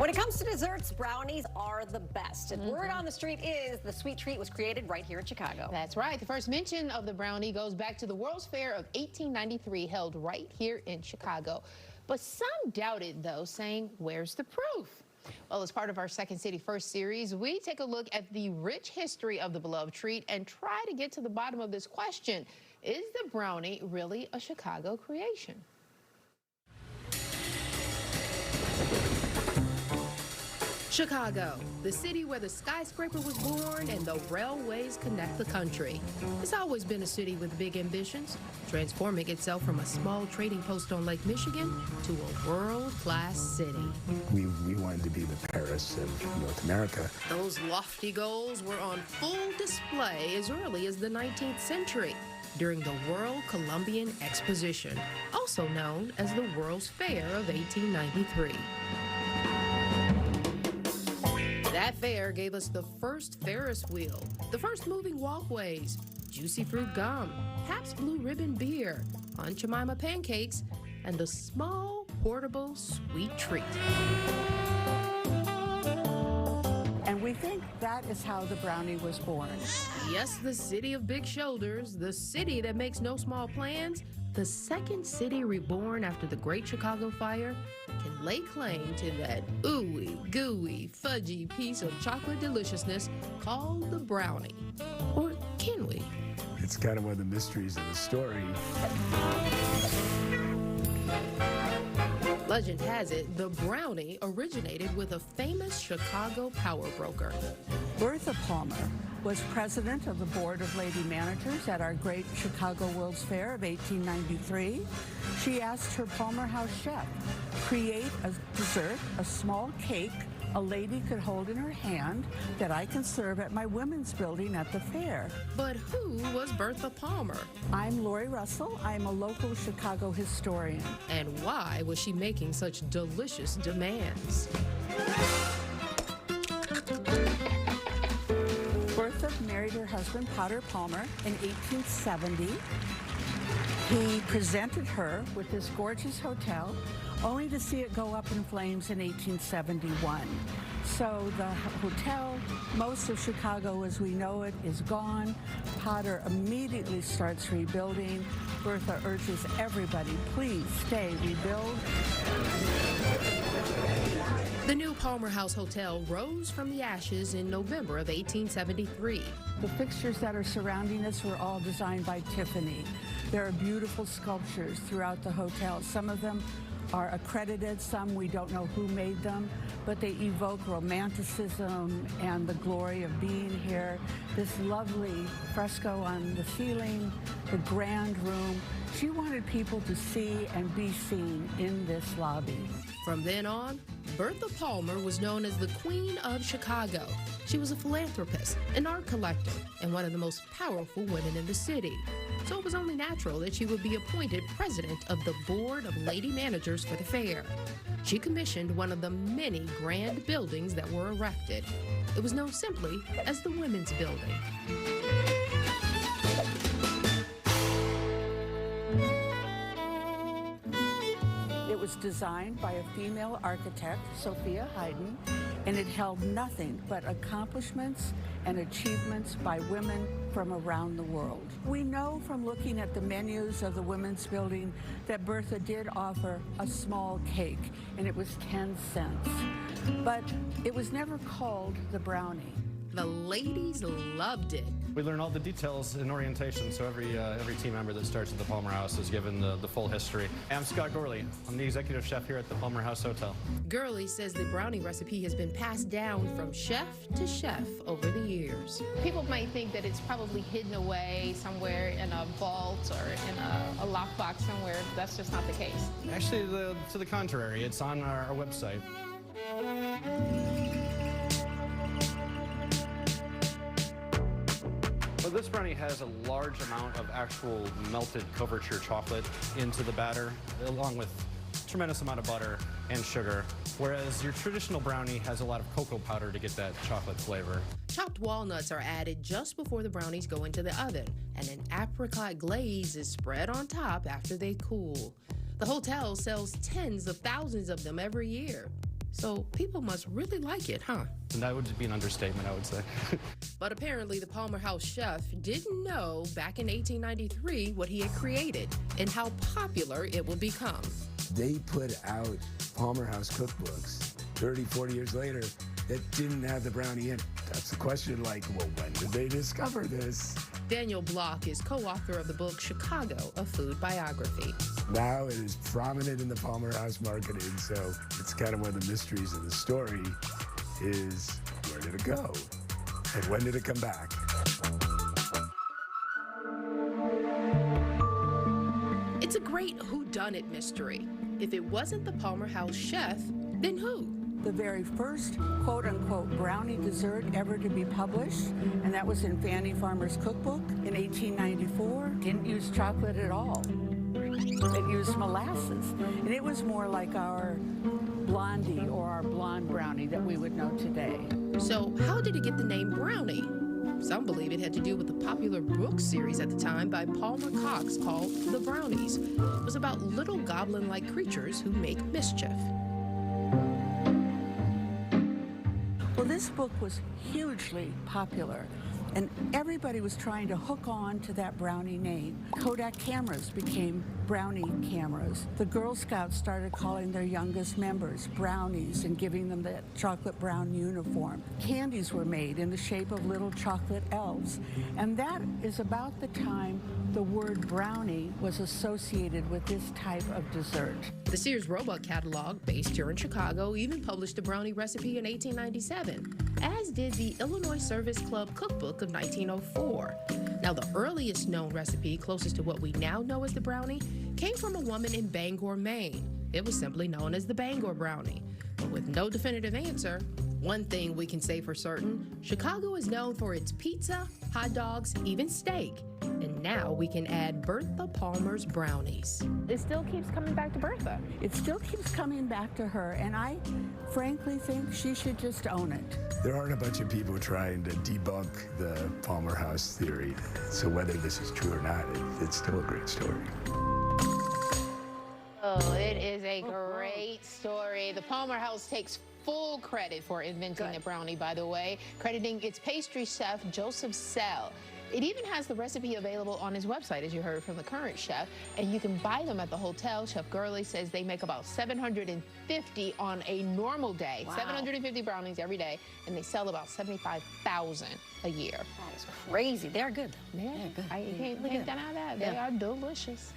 When it comes to desserts, brownies are the best. And word on the street is the sweet treat was created right here in Chicago. That's right. The first mention of the brownie goes back to the World's Fair of 1893, held right here in Chicago. But some doubted, though, saying, where's the proof? Well, as part of our Second City First series, we take a look at the rich history of the beloved treat and try to get to the bottom of this question. Is the brownie really a Chicago creation? Chicago, the city where the skyscraper was born and the railways connect the country. It's always been a city with big ambitions, transforming itself from a small trading post on Lake Michigan to a world-class city. We wanted to be the Paris of North America. Those lofty goals were on full display as early as the 19th century during the World Columbian Exposition, also known as the World's Fair of 1893. That fair gave us the first Ferris wheel, the first moving walkways, juicy fruit gum, Pabst Blue Ribbon beer, Aunt Jemima pancakes, and the small, portable sweet treat. And we think that is how the brownie was born. Yes, the city of big shoulders, the city that makes no small plans, the second city reborn after the Great Chicago Fire, can lay claim to that ooey, gooey, fudgy piece of chocolate deliciousness called the brownie. Or can we? It's kind of one of the mysteries of the story. Legend has it, the brownie originated with a famous Chicago power broker. Bertha Palmer was president of the Board of Lady Managers at our great Chicago World's Fair of 1893. She asked her Palmer House chef, create a dessert, a small cake a lady could hold in her hand that I can serve at my women's building at the fair. But who was Bertha Palmer? I'm Lori Russell. I'm a local Chicago historian. And why was she making such delicious demands? Bertha married her husband, Potter Palmer, in 1870. He presented her with this gorgeous hotel, only to see it go up in flames in 1871. So the hotel, most of Chicago as we know it, is gone. Potter immediately starts rebuilding. Bertha urges everybody, please stay, rebuild. The new Palmer House Hotel rose from the ashes in November of 1873. The fixtures that are surrounding us were all designed by Tiffany. There are beautiful sculptures throughout the hotel. Some of them are accredited, some we don't know who made them, but they evoke romanticism and the glory of being here. This lovely fresco on the ceiling, the grand room. She wanted people to see and be seen in this lobby. From then on, Bertha Palmer was known as the Queen of Chicago. She was a philanthropist, an art collector, and one of the most powerful women in the city. So it was only natural that she would be appointed president of the Board of Lady Managers for the fair. She commissioned one of the many grand buildings that were erected. It was known simply as the Women's Building. It was designed by a female architect, Sophia Hayden, and it held nothing but accomplishments and achievements by women from around the world. We know from looking at the menus of the Women's Building that Bertha did offer a small cake, and it was 10 cents. But it was never called the brownie. The ladies loved it. We learn all the details in orientation, so every team member that starts at the Palmer House is given the full history. I'm Scott Gorley. I'm the executive chef here at the Palmer House Hotel. Gurley says the brownie recipe has been passed down from chef to chef over the years. People might think that it's probably hidden away somewhere in a vault or in a lockbox somewhere. That's just not the case. Actually, to the contrary, it's on our website. So this brownie has a large amount of actual melted Couverture chocolate into the batter, along with a tremendous amount of butter and sugar, whereas your traditional brownie has a lot of cocoa powder to get that chocolate flavor. Chopped walnuts are added just before the brownies go into the oven, and an apricot glaze is spread on top after they cool. The hotel sells tens of thousands of them every year. So people must really like it, huh? And that would be an understatement, I would say. But apparently the Palmer House chef didn't know back in 1893 what he had created and how popular it would become. They put out Palmer House cookbooks 30, 40 years later that didn't have the brownie in it. That's the question, like, well, when did they discover this? Daniel Block is co-author of the book Chicago, A Food Biography. Now it is prominent in the Palmer House marketing, so it's kind of one of the mysteries of the story is where did it go? And when did it come back? It's a great whodunit mystery. If it wasn't the Palmer House chef, then who? The very first quote-unquote brownie dessert ever to be published, and that was in Fannie Farmer's cookbook in 1894. Didn't use chocolate at all. It used molasses, and it was more like our blondie or our blonde brownie that we would know today. So how did it get the name brownie? Some believe it had to do with the popular book series at the time by Palmer Cox called The Brownies. It was about little goblin-like creatures who make mischief. Well, this book was hugely popular, and everybody was trying to hook on to that brownie name. Kodak cameras became brownie cameras. The Girl Scouts started calling their youngest members brownies and giving them that chocolate brown uniform. Candies were made in the shape of little chocolate elves, and that is about the time the word brownie was associated with this type of dessert. The Sears Roebuck catalog, based here in Chicago, even published a brownie recipe in 1897, as did the Illinois Service Club Cookbook of 1904. Now, the earliest known recipe, closest to what we now know as the brownie, came from a woman in Bangor, Maine. It was simply known as the Bangor brownie. But with no definitive answer, one thing we can say for certain, Chicago is known for its pizza, hot dogs, even steak. And now we can add Bertha Palmer's brownies. It still keeps coming back to Bertha. It still keeps coming back to her, and I frankly think she should just own it. There aren't a bunch of people trying to debunk the Palmer House theory. So whether this is true or not, it's still a great story. Oh, it is a great story. The Palmer House takes full credit for inventing the brownie, by the way, crediting its pastry chef, Joseph Sell. It even has the recipe available on his website, as you heard from the current chef, and you can buy them at the hotel. Chef Gurley says they make about 750 on a normal day. Wow. 750 brownies every day, and they sell about 75,000 a year. That is crazy. They're good. Yeah, good. I can't take that out of that. They are delicious.